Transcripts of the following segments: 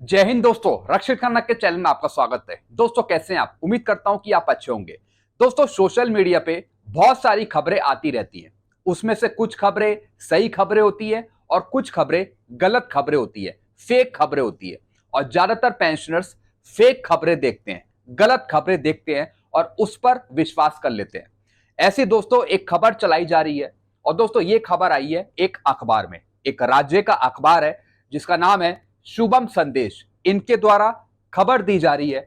जय हिंद दोस्तों, रक्षित खन्ना के चैनल में आपका स्वागत है। दोस्तों कैसे हैं आप? उम्मीद करता हूं कि आप अच्छे होंगे। दोस्तों सोशल मीडिया पे बहुत सारी खबरें आती रहती हैं। उसमें से कुछ खबरें सही खबरें होती है और कुछ खबरें गलत खबरें होती है, फेक खबरें होती है। और ज्यादातर पेंशनर्स फेक खबरें देखते हैं, गलत खबरें देखते हैं और उस पर विश्वास कर लेते हैं। ऐसी दोस्तों एक खबर चलाई जा रही है और दोस्तों ये खबर आई है एक अखबार में, एक राज्य का अखबार है जिसका नाम है शुभम संदेश। इनके द्वारा खबर दी जा रही है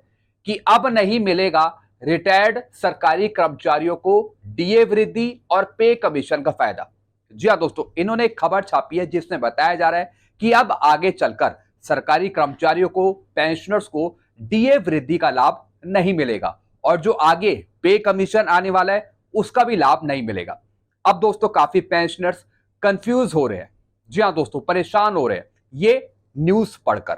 कि अब नहीं मिलेगा रिटायर्ड सरकारी कर्मचारियों को डीए वृद्धि और पे कमीशन का फायदा। जी हाँ दोस्तों, इन्होंने एक खबर छापी है जिसमें बताया जा रहा है कि अब आगे चलकर सरकारी कर्मचारियों को, पेंशनर्स को डीए वृद्धि का लाभ नहीं मिलेगा और जो आगे पे कमीशन आने वाला है उसका भी लाभ नहीं मिलेगा। अब दोस्तों काफी पेंशनर्स कंफ्यूज हो रहे हैं। जी हाँ दोस्तों, परेशान हो रहे हैं ये न्यूज पढ़कर,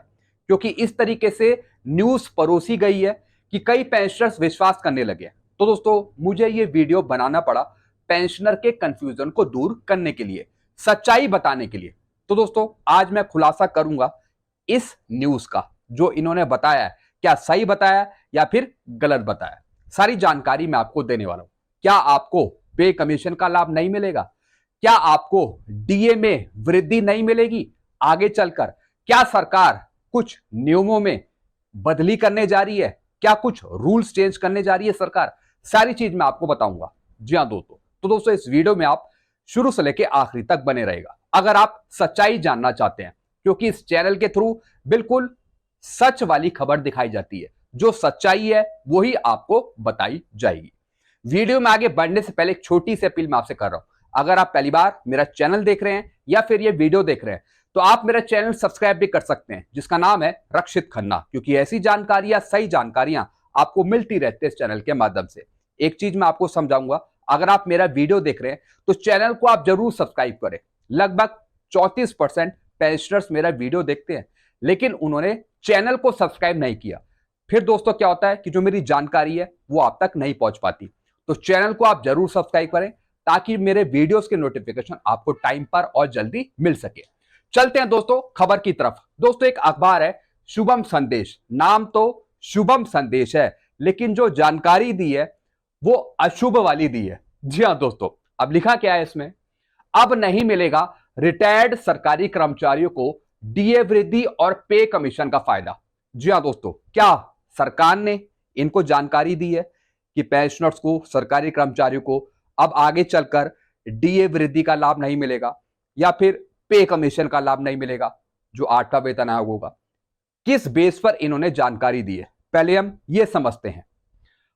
क्योंकि इस तरीके से न्यूज परोसी गई है कि कई पेंशनर्स विश्वास करने लगे। तो दोस्तों मुझे ये वीडियो बनाना पड़ा पेंशनर के कंफ्यूजन को दूर करने के लिए, सच्चाई बताने के लिए। तो दोस्तों आज मैं खुलासा करूंगा इस न्यूज का, जो इन्होंने बताया है क्या सही बताया या फिर गलत बताया। सारी जानकारी मैं आपको देने वाला हूं। क्या आपको पे कमीशन का लाभ नहीं मिलेगा? क्या आपको डीए में वृद्धि नहीं मिलेगी आगे चलकर? क्या सरकार कुछ नियमों में बदली करने जा रही है? क्या कुछ रूल्स चेंज करने जा रही है सरकार? सारी चीज मैं आपको बताऊंगा। जी हाँ दोस्तों, तो दोस्तों इस वीडियो में आप शुरू से लेकर आखिरी तक बने रहेगा अगर आप सच्चाई जानना चाहते हैं, क्योंकि इस चैनल के थ्रू बिल्कुल सच वाली खबर दिखाई जाती है। जो सच्चाई है वही आपको बताई जाएगी। वीडियो में आगे बढ़ने से पहले एक छोटी सी अपील मैं आपसे कर रहा हूं। अगर आप पहली बार मेरा चैनल देख रहे हैं या फिर ये वीडियो देख रहे हैं तो आप मेरा चैनल सब्सक्राइब भी कर सकते हैं, जिसका नाम है रक्षित खन्ना, क्योंकि ऐसी जानकारियां, सही जानकारियां आपको मिलती रहती है इस चैनल के माध्यम से। एक चीज मैं आपको समझाऊंगा, अगर आप मेरा वीडियो देख रहे हैं तो चैनल को आप जरूर सब्सक्राइब करें। लगभग 34% पेंशनर्स मेरा वीडियो देखते हैं लेकिन उन्होंने चैनल को सब्सक्राइब नहीं किया। फिर दोस्तों क्या होता है कि जो मेरी जानकारी है वो आप तक नहीं पहुंच पाती। तो चैनल को आप जरूर सब्सक्राइब करें ताकि मेरे वीडियोस के नोटिफिकेशन आपको टाइम पर और जल्दी मिल सके। चलते हैं दोस्तों खबर की तरफ। दोस्तों एक अखबार है शुभम संदेश, नाम तो शुभम संदेश है लेकिन जो जानकारी दी है वो अशुभ वाली दी है। जी हाँ दोस्तों, अब लिखा क्या है इसमें? अब नहीं मिलेगा रिटायर्ड सरकारी कर्मचारियों को डीए वृद्धि और पे कमीशन का फायदा। जी हाँ दोस्तों, क्या सरकार ने इनको जानकारी दी है कि पेंशनर्स को, सरकारी कर्मचारियों को अब आगे चलकर डीए वृद्धि का लाभ नहीं मिलेगा या फिर पे कमीशन का लाभ नहीं मिलेगा जो 8वां वेतन आयोग होगा? किस बेस पर इन्होंने जानकारी दी है पहले हम ये समझते हैं।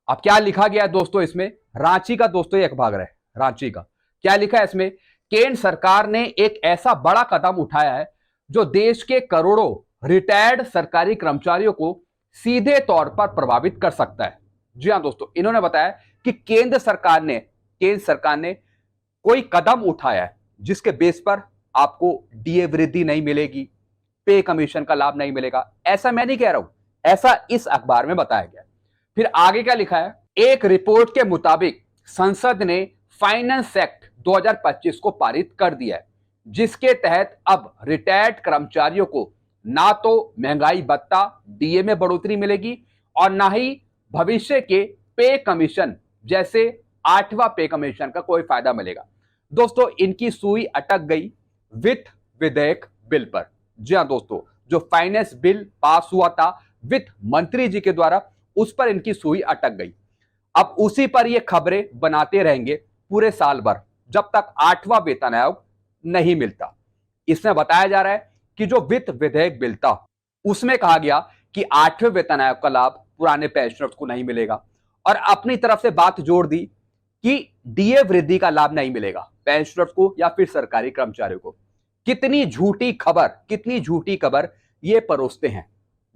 अब क्या लिखा गया है दोस्तों इसमें? रांची का दोस्तों एक भाग रहे, रांची का क्या लिखा है इसमें? केंद्र सरकार ने एक ऐसा बड़ा कदम उठाया है जो देश के करोड़ों रिटायर्ड सरकारी कर्मचारियों को सीधे तौर पर प्रभावित कर सकता है। जी हाँ दोस्तों, इन्होंने बताया कि केंद्र सरकार ने कोई कदम उठाया है जिसके बेस पर आपको डीए वृद्धि नहीं मिलेगी, पे कमीशन का लाभ नहीं मिलेगा। ऐसा मैं नहीं कह रहा हूं, ऐसा इस अखबार में बताया गया। फिर आगे क्या लिखा है? एक रिपोर्ट के मुताबिक संसद ने फाइनेंस एक्ट 2025 को पारित कर दिया है, जिसके तहत अब रिटायर्ड कर्मचारियों को ना तो महंगाई भत्ता डीए में बढ़ोतरी मिलेगी और ना ही भविष्य के पे कमीशन जैसे 8वां पे कमीशन का कोई फायदा मिलेगा। दोस्तों इनकी सुई अटक गई वित्त विधेयक बिल पर। जी हाँ दोस्तों, जो फाइनेंस बिल पास हुआ था वित्त मंत्री जी के द्वारा, उस पर इनकी सुई अटक गई। अब उसी पर ये खबरें बनाते रहेंगे पूरे साल भर जब तक 8वां वेतन आयोग नहीं मिलता। इसमें बताया जा रहा है कि जो वित्त विधेयक बिल था उसमें कहा गया कि 8वें वेतन आयोग का लाभ पुराने पेंशनर्स को नहीं मिलेगा और अपनी तरफ से बात जोड़ दी कि डीए वृद्धि का लाभ नहीं मिलेगा पेंशनर्स को या फिर सरकारी कर्मचारियों को। कितनी झूठी खबर ये परोसते हैं।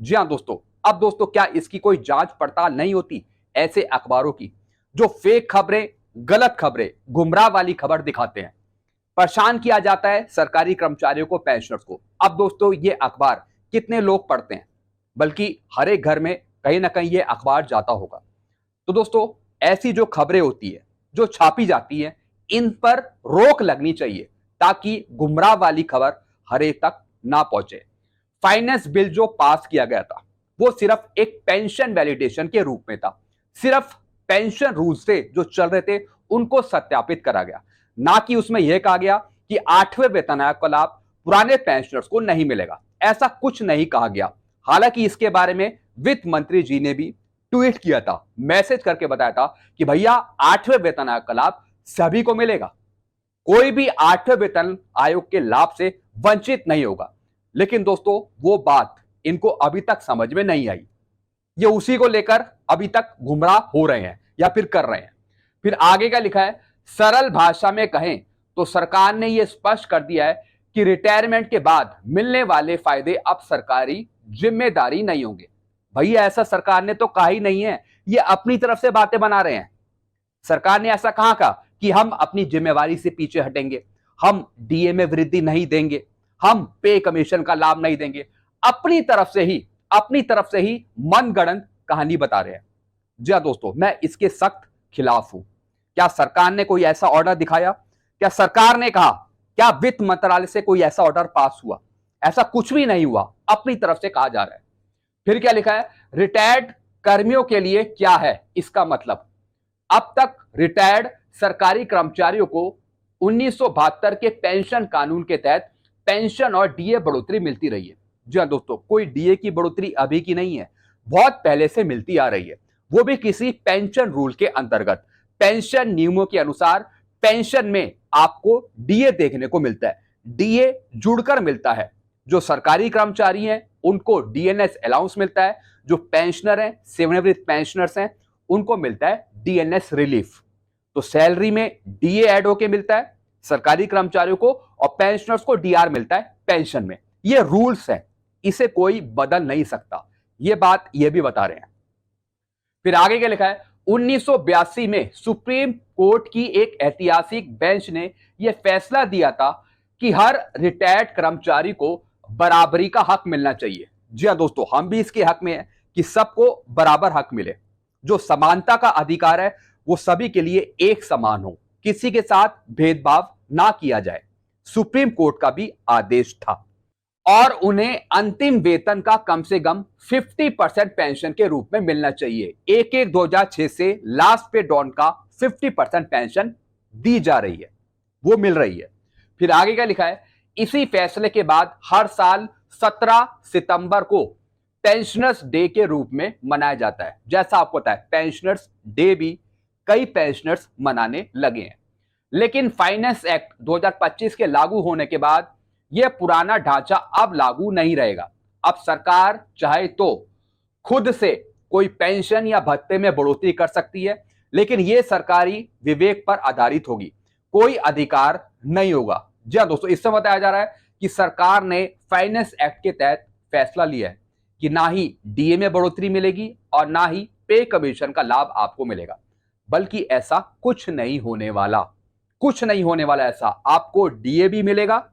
जी हां दोस्तों, अब दोस्तों क्या इसकी कोई जांच पड़ताल नहीं होती ऐसे अखबारों की जो फेक खबरें, गलत खबरें, गुमराह वाली खबर दिखाते हैं? परेशान किया जाता है सरकारी कर्मचारियों को, पेंशनर्स को। अब दोस्तों ये अखबार कितने लोग पढ़ते हैं? बल्कि हर एक घर में कहीं ना कहीं ये अखबार जाता होगा। तो दोस्तों ऐसी जो खबरें होती है, जो छापी जाती है, इन पर रोक लगनी चाहिए ताकि गुमराह वाली खबर हर एक तक ना पहुंचे। फाइनेंस बिल जो पास किया गया था वो सिर्फ एक पेंशन वैलिडेशन के रूप में था। सिर्फ पेंशन रूल से जो चल रहे थे उनको सत्यापित करा गया, ना कि उसमें यह कहा गया कि 8वें वेतन आयोग का लाभ पुराने पेंशनर्स को नहीं मिलेगा। ऐसा कुछ नहीं कहा गया। हालांकि इसके बारे में वित्त मंत्री जी ने भी ट्वीट किया था, मैसेज करके बताया था कि भैया 8वें वेतन आयोग का लाभ सभी को मिलेगा, कोई भी 8वें वेतन आयोग के लाभ से वंचित नहीं होगा। लेकिन दोस्तों वो बात इनको अभी तक समझ में नहीं आई। ये उसी को लेकर अभी तक गुमराह हो रहे हैं या फिर कर रहे हैं। फिर आगे क्या लिखा है, सरल भाषा में कहें तो सरकार ने यह स्पष्ट कर दिया है कि रिटायरमेंट के बाद मिलने वाले फायदे अब सरकारी जिम्मेदारी नहीं होंगे। भैया ऐसा सरकार ने तो कहा ही नहीं है, ये अपनी तरफ से बातें बना रहे हैं। सरकार ने ऐसा कहां कहा कि हम अपनी जिम्मेवारी से पीछे हटेंगे, हम डीए में वृद्धि नहीं देंगे, हम पे कमीशन का लाभ नहीं देंगे। अपनी तरफ से ही मनगढ़ंत कहानी बता रहे हैं। जी हां दोस्तों, मैं इसके सख्त खिलाफ हूं। क्या सरकार ने कोई ऐसा ऑर्डर दिखाया? क्या सरकार ने कहा? क्या वित्त मंत्रालय से कोई ऐसा ऑर्डर पास हुआ? ऐसा कुछ भी नहीं हुआ, अपनी तरफ से कहा जा रहा है। फिर क्या लिखा है, रिटायर्ड कर्मियों के लिए क्या है इसका मतलब। अब तक रिटायर्ड सरकारी कर्मचारियों को 1972 के पेंशन कानून के तहत पेंशन और डीए बढ़ोतरी मिलती रही है। जी हाँ दोस्तों, कोई डीए की बढ़ोतरी अभी की नहीं है, बहुत पहले से मिलती आ रही है, वो भी किसी पेंशन रूल के अंतर्गत। पेंशन नियमों के अनुसार पेंशन में आपको डीए देखने को मिलता है, डीए जुड़कर मिलता है। जो सरकारी कर्मचारी हैं उनको डीएनएस अलाउंस मिलता है, जो पेंशनर हैं, सेवानिवृत्त पेंशनर्स हैं, उनको मिलता है डीएनएस रिलीफ। तो सैलरी में डीए ऐड होके मिलता है सरकारी कर्मचारियों को, और पेंशनर्स को डीआर मिलता है पेंशन में। ये रूल्स है, इसे कोई बदल नहीं सकता, ये बात ये भी बता रहे हैं। फिर आगे क्या लिखा है, 1982 में सुप्रीम कोर्ट की एक ऐतिहासिक बेंच ने यह फैसला दिया था कि हर रिटायर्ड कर्मचारी को बराबरी का हक मिलना चाहिए। जी हां दोस्तों, हम भी इसके हक में हैं कि सबको बराबर हक मिले। जो समानता का अधिकार है वो सभी के लिए एक समान हो, किसी के साथ भेदभाव ना किया जाए, सुप्रीम कोर्ट का भी आदेश था। और उन्हें अंतिम वेतन का कम से कम 50% पेंशन के रूप में मिलना चाहिए। 1/1/2006 से लास्ट पे डॉन का 50% पेंशन दी जा रही है, वो मिल रही है। फिर आगे क्या लिखा है, इसी फैसले के बाद हर साल 17 सितंबर को पेंशनर्स डे के रूप में मनाया जाता है। जैसा आपको पता है, पेंशनर्स डे भी कई पेंशनर्स मनाने लगे हैं। लेकिन फाइनेंस एक्ट 2025 के लागू होने के बाद यह पुराना ढांचा अब लागू नहीं रहेगा। अब सरकार चाहे तो खुद से कोई पेंशन या भत्ते में बढ़ोतरी कर सकती है, लेकिन यह सरकारी विवेक पर आधारित होगी, कोई अधिकार नहीं होगा। जी हाँ दोस्तों, इससे बताया जा रहा है कि सरकार ने फाइनेंस एक्ट के तहत फैसला लिया है कि ना ही डीए में बढ़ोतरी मिलेगी और ना ही पे कमीशन का लाभ आपको मिलेगा, बल्कि ऐसा कुछ नहीं होने वाला। ऐसा आपको डीए भी मिलेगा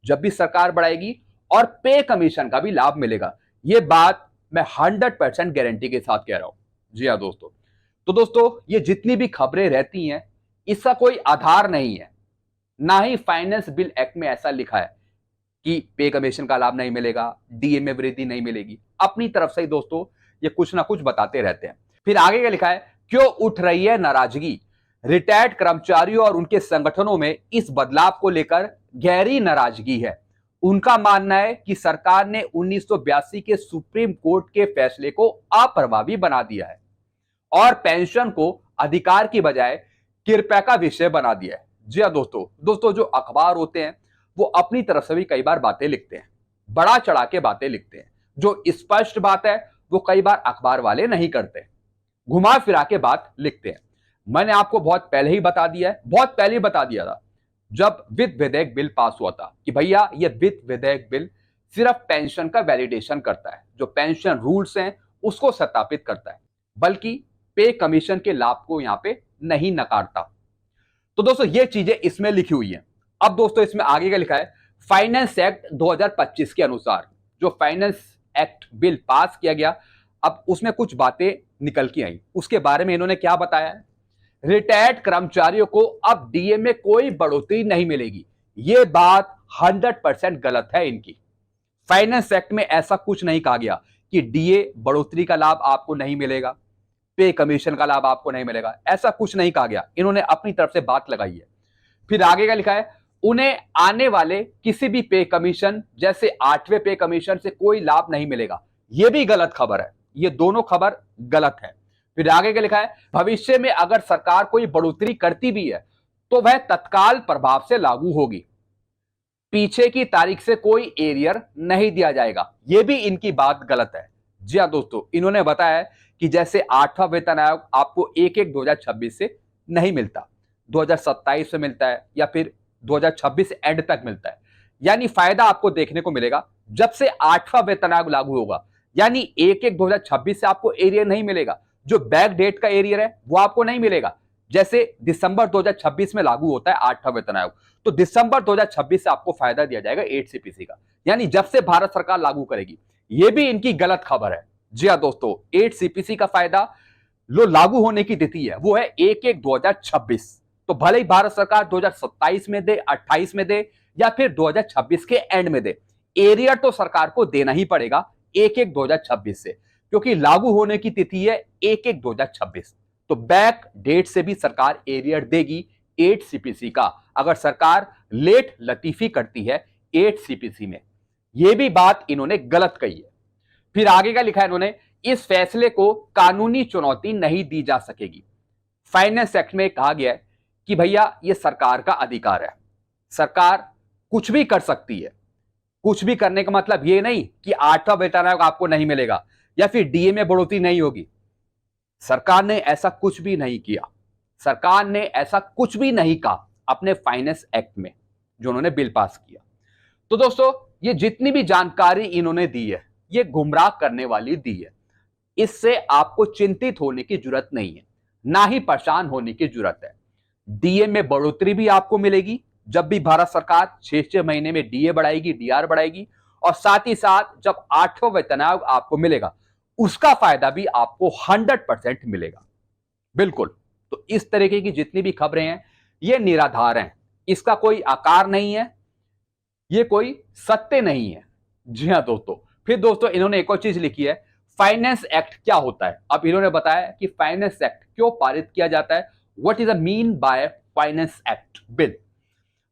जब भी सरकार बढ़ाएगी, और पे कमीशन का भी लाभ मिलेगा। यह बात मैं 100% गारंटी के साथ कह रहा हूं। जी हाँ दोस्तों, तो दोस्तों ये जितनी भी खबरें रहती हैं इसका कोई आधार नहीं है, ना ही फाइनेंस बिल एक्ट में ऐसा लिखा है कि पे कमीशन का लाभ नहीं मिलेगा, डीए में वृद्धि नहीं मिलेगी। अपनी तरफ से ही दोस्तों ये कुछ ना कुछ बताते रहते हैं। फिर आगे क्या लिखा है, क्यों उठ रही है नाराजगी। रिटायर्ड कर्मचारियों और उनके संगठनों में इस बदलाव को लेकर गहरी नाराजगी है। उनका मानना है कि सरकार ने 1982 के सुप्रीम कोर्ट के फैसले को अप्रभावी बना दिया है और पेंशन को अधिकार की बजाय कृपया का विषय बना दिया है। जी हाँ दोस्तों, जो अखबार होते हैं वो अपनी तरफ से भी कई बार बातें लिखते हैं, बड़ा चढ़ा के बातें लिखते हैं। जो स्पष्ट बात है वो कई बार अखबार वाले नहीं करते, घुमा फिरा के बात लिखते हैं। मैंने आपको बहुत पहले ही बता दिया है, बहुत पहले ही बता दिया था जब वित्त विधेयक बिल पास हुआ था कि भैया ये वित्त विधेयक बिल सिर्फ पेंशन का वैलिडेशन करता है, जो पेंशन रूल्स हैं उसको सत्यापित करता है, बल्कि पे कमीशन के लाभ को यहां पे नहीं नकारता। तो दोस्तों ये चीजें इसमें लिखी हुई हैं। अब दोस्तों इसमें आगे का लिखा है, फाइनेंस एक्ट 2025 के अनुसार जो फाइनेंस एक्ट बिल पास किया गया, अब उसमें कुछ बातें निकल के आई। उसके बारे में इन्होंने क्या बताया है, रिटायर्ड कर्मचारियों को अब डीए में कोई बढ़ोतरी नहीं मिलेगी। यह बात 100% गलत है इनकी। फाइनेंस एक्ट में ऐसा कुछ नहीं कहा गया कि डीए बढ़ोतरी का लाभ आपको नहीं मिलेगा, पे कमीशन का लाभ आपको नहीं मिलेगा, ऐसा कुछ नहीं कहा गया। इन्होंने अपनी तरफ से बात लगाई है। फिर आगे का लिखा है, उन्हें आने वाले किसी भी पे कमीशन जैसे 8वें पे कमीशन से कोई लाभ नहीं मिलेगा। यह भी गलत खबर है, ये दोनों खबर गलत है। फिर आगे क्या लिखा है, भविष्य में अगर सरकार कोई बढ़ोतरी करती भी है तो वह तत्काल प्रभाव से लागू होगी, पीछे की तारीख से कोई एरियर नहीं दिया जाएगा। यह भी इनकी बात गलत है। जी हाँ दोस्तों, इन्होंने बताया कि जैसे 8वां वेतन आयोग आपको 1/1/2026 से नहीं मिलता, 2027 में मिलता है या फिर 2026 एंड तक मिलता है। यानी फायदा आपको देखने को मिलेगा जब से 8वां वेतन आयोग लागू होगा, यानी 1/1/2026 से आपको एरियर नहीं मिलेगा। जो बैक डेट का एरियर है वो आपको नहीं मिलेगा। जैसे दिसंबर 2026 में लागू होता है 8वां वेतन आयोग, तो दिसंबर 2026 से आपको फायदा दिया जाएगा 8 सीपीसी का, यानी जब से भारत सरकार लागू करेगी। यह भी इनकी गलत खबर है। जी हाँ दोस्तों, 8 सीपीसी का फायदा जो लागू होने की तिथि है वो है 1/1/2026। तो भले ही भारत सरकार 2027 में दे, 28 में दे या फिर 2026 के एंड में दे, एरियर तो सरकार को देना ही पड़ेगा 1/1/2026 से, क्योंकि लागू होने की तिथि है 1/1/2026। तो बैक डेट से भी सरकार एरियर देगी 8 सीपीसी का, अगर सरकार लेट लतीफी करती है 8 सीपीसी में। यह भी बात इन्होंने गलत कही है। फिर आगे का लिखा है इन्होंने, इस फैसले को कानूनी चुनौती नहीं दी जा सकेगी। फाइनेंस एक्ट में कहा गया है कि भैया यह सरकार का अधिकार है, सरकार कुछ भी कर सकती है। कुछ भी करने का मतलब यह नहीं कि 8वां वेतन आयोग आपको नहीं मिलेगा या फिर डीए में बढ़ोतरी नहीं होगी। सरकार ने ऐसा कुछ भी नहीं किया, सरकार ने ऐसा कुछ भी नहीं कहा अपने फाइनेंस एक्ट में जो उन्होंने बिल पास किया। तो दोस्तों, ये जितनी भी जानकारी इन्होंने दी है ये गुमराह करने वाली दी है। इससे आपको चिंतित होने की जरूरत नहीं है, ना ही परेशान होने की जरूरत है। डीए में बढ़ोतरी भी आपको मिलेगी जब भी भारत सरकार 6 महीने में डीए बढ़ाएगी, डीआर बढ़ाएगी, और साथ ही साथ जब 8वां वेतन आयोग आपको मिलेगा उसका फायदा भी आपको 100% मिलेगा। बिल्कुल। तो इस तरीके की जितनी भी खबरें हैं ये निराधार हैं, इसका कोई आकार नहीं है, ये कोई सत्य नहीं है। जी हाँ दोस्तों। फिर दोस्तों इन्होंने एक और चीज लिखी है, फाइनेंस एक्ट क्या होता है। अब इन्होंने बताया कि फाइनेंस एक्ट क्यों पारित किया जाता है, what is the mean by finance act bill.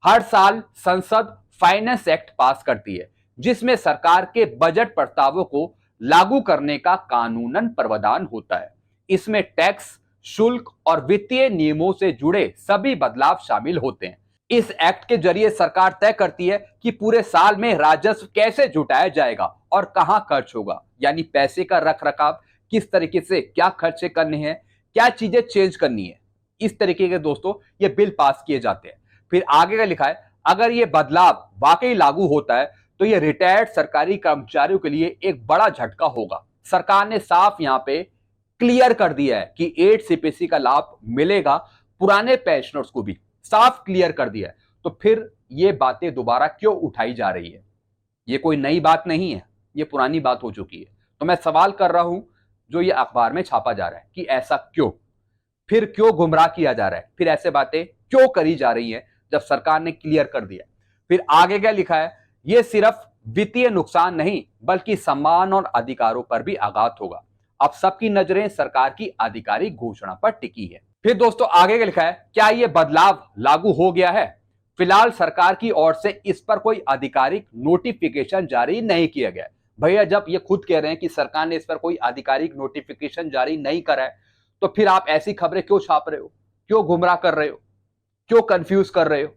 हर साल संसद फाइनेंस एक्ट पास करती है जिसमें सरकार के बजट प्रस्तावों को लागू करने का कानूनन प्रावधान होता है। इसमें टैक्स, शुल्क और वित्तीय नियमों से जुड़े सभी बदलाव शामिल होते हैं। इस एक्ट के जरिए सरकार तय करती है कि पूरे साल में राजस्व कैसे जुटाया जाएगा और कहां खर्च होगा, यानी पैसे का रख रखाव किस तरीके से, क्या खर्चे करने हैं, क्या चीजें चेंज करनी है। इस तरीके के दोस्तों ये बिल पास किए जाते हैं। फिर आगे का लिखा है, अगर ये बदलाव वाकई लागू होता है तो ये रिटायर्ड सरकारी कर्मचारियों के लिए एक बड़ा झटका होगा। सरकार ने साफ यहां पे क्लियर कर दिया है कि 8 सीपीसी का लाभ मिलेगा पुराने पेंशनर्स को भी, साफ क्लियर कर दिया है। तो फिर ये बातें दोबारा क्यों उठाई जा रही है? ये कोई नई बात नहीं है, ये पुरानी बात हो चुकी है। तो मैं सवाल कर रहा हूं जो ये अखबार में छापा जा रहा है कि ऐसा क्यों, फिर क्यों गुमराह किया जा रहा है, फिर ऐसे बातें क्यों करी जा रही हैं जब सरकार ने क्लियर कर दिया। फिर आगे क्या लिखा है, यह सिर्फ वित्तीय नुकसान नहीं बल्कि सम्मान और अधिकारों पर भी आघात होगा। अब सबकी नजरें सरकार की आधिकारिक घोषणा पर टिकी है। फिर दोस्तों आगे क्या लिखा है, क्या यह बदलाव लागू हो गया है? फिलहाल सरकार की ओर से इस पर कोई आधिकारिक नोटिफिकेशन जारी नहीं किया गया। भैया जब ये खुद कह रहे हैं कि सरकार ने इस पर कोई आधिकारिक नोटिफिकेशन जारी नहीं करा है तो फिर आप ऐसी खबरें क्यों छाप रहे हो, क्यों गुमराह कर रहे हो, क्यों कंफ्यूज कर रहे हो?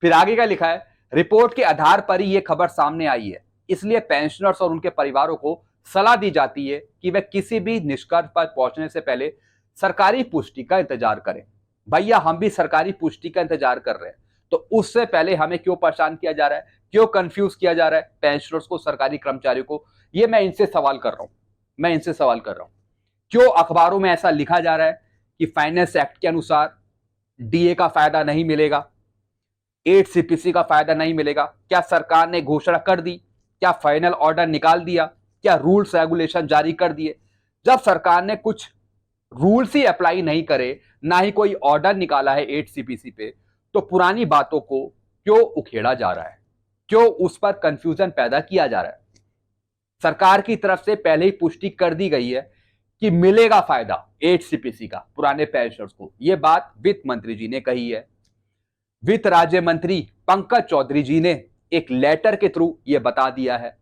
फिर आगे क्या लिखा है, रिपोर्ट के आधार पर ही यह खबर सामने आई है, इसलिए पेंशनर्स और उनके परिवारों को सलाह दी जाती है कि वे किसी भी निष्कर्ष पर पहुंचने से पहले सरकारी पुष्टि का इंतजार करें। भैया हम भी सरकारी पुष्टि का इंतजार कर रहे हैं, तो उससे पहले हमें क्यों परेशान किया जा रहा है, क्यों कंफ्यूज किया जा रहा है पेंशनर्स को, सरकारी कर्मचारियों को? ये मैं इनसे सवाल कर रहा हूं, मैं इनसे सवाल कर रहा हूं। क्यों अखबारों में ऐसा लिखा जा रहा है कि फाइनेंस एक्ट के अनुसार डीए का फायदा नहीं मिलेगा, 8 सीपीसी का फायदा नहीं मिलेगा? क्या सरकार ने घोषणा कर दी? क्या फाइनल ऑर्डर निकाल दिया? क्या रूल्स रेगुलेशन जारी कर दिए? जब सरकार ने कुछ रूल्स ही अप्लाई नहीं करे, ना ही कोई ऑर्डर निकाला है 8 सीपीसी पे, तो पुरानी बातों को क्यों उखेड़ा जा रहा है? क्यों उस पर कंफ्यूजन पैदा किया जा रहा है? सरकार की तरफ से पहले ही पुष्टि कर दी गई है कि मिलेगा फायदा 8 सीपीसी का पुराने पेंशनर्स को। यह बात वित्त मंत्री जी ने कही है। वित्त राज्य मंत्री पंकज चौधरी जी ने एक लेटर के थ्रू यह बता दिया है।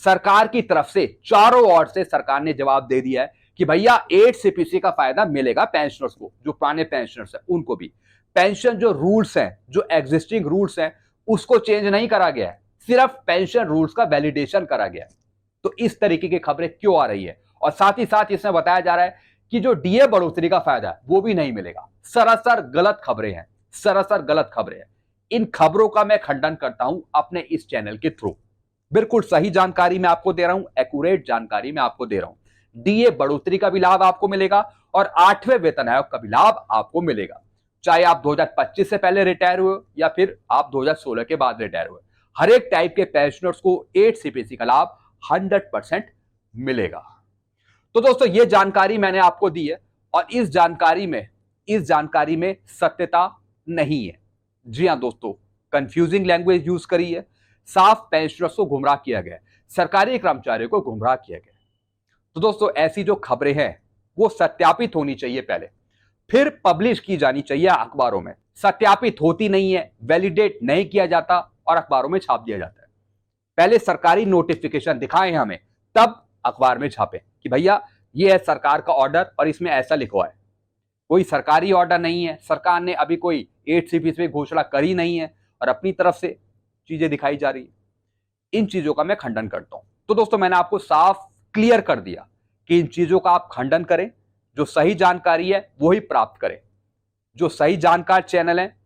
सरकार की तरफ से चारों ओर से सरकार ने जवाब दे दिया है कि भैया 8 सीपीसी का फायदा मिलेगा पेंशनर्स को, जो पुराने पेंशनर्स हैं उनको भी। पेंशन जो रूल्स हैं, जो एग्जिस्टिंग रूल्स हैं, उसको चेंज नहीं करा गया है, सिर्फ पेंशन रूल्स का वैलिडेशन करा गया है। तो इस तरीके की खबरें क्यों आ रही है? और साथ ही साथ इसमें बताया जा रहा है कि जो डीए बढ़ोतरी का फायदा है वो भी नहीं मिलेगा। सरासर गलत खबरें हैं, सरासर गलत खबरें हैं। इन खबरों का मैं खंडन करता हूं अपने इस चैनल के थ्रू। बिल्कुल सही जानकारी मैं आपको दे रहा हूं, एक्यूरेट जानकारी मैं आपको दे रहा हूं। डीए बढ़ोतरी का भी लाभ आपको मिलेगा और 8वें वेतन आयोग का भी लाभ आपको मिलेगा, चाहे आप 2025 से पहले रिटायर हुए या फिर आप 2016 के बाद रिटायर हुए। हर एक टाइप के पेंशनर्स को 8 सीपीसी का लाभ 100% मिलेगा। तो दोस्तों ये जानकारी मैंने आपको दी है और इस जानकारी में सत्यता नहीं है। जी हां दोस्तों, कंफ्यूजिंग लैंग्वेज यूज करी है, साफ पेंशनर्स को गुमराह किया गया, सरकारी कर्मचारियों को गुमराह किया गया। तो दोस्तों ऐसी जो खबरें हैं वो सत्यापित होनी चाहिए पहले, फिर पब्लिश की जानी चाहिए अखबारों में। सत्यापित होती नहीं है, वैलिडेट नहीं किया जाता और अखबारों में छाप दिया जाता है। पहले सरकारी नोटिफिकेशन दिखाएं हमें, तब अखबार में छापें कि भैया ये है सरकार का ऑर्डर और इसमें ऐसा लिखा है। कोई सरकारी ऑर्डर नहीं है, सरकार ने अभी कोई 8 सीपीसी में घोषणा करी नहीं है और अपनी तरफ से चीजें दिखाई जा रही है। इन चीजों का मैं खंडन करता हूं। तो दोस्तों मैंने आपको साफ क्लियर कर दिया कि इन चीजों का आप खंडन करें, जो सही जानकारी है वही प्राप्त करें, जो सही जानकार चैनल है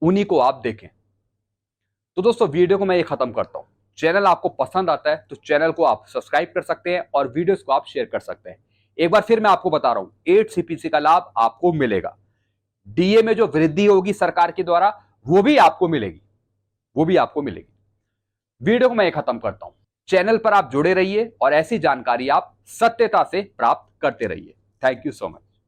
उन्हीं को आप देखें। तो दोस्तों वीडियो को मैं ये खत्म करता हूं। चैनल आपको पसंद आता है तो चैनल को आप सब्सक्राइब कर सकते हैं और वीडियोस को आप शेयर कर सकते हैं। एक बार फिर मैं आपको बता रहा हूं, 8 सीपीसी का लाभ आपको मिलेगा। डीए में जो वृद्धि होगी सरकार के द्वारा वो भी आपको मिलेगी, वो भी आपको मिलेगी। वीडियो को मैं ये खत्म करता हूं। चैनल पर आप जुड़े रहिए और ऐसी जानकारी आप सत्यता से प्राप्त करते रहिए। Thank you so much.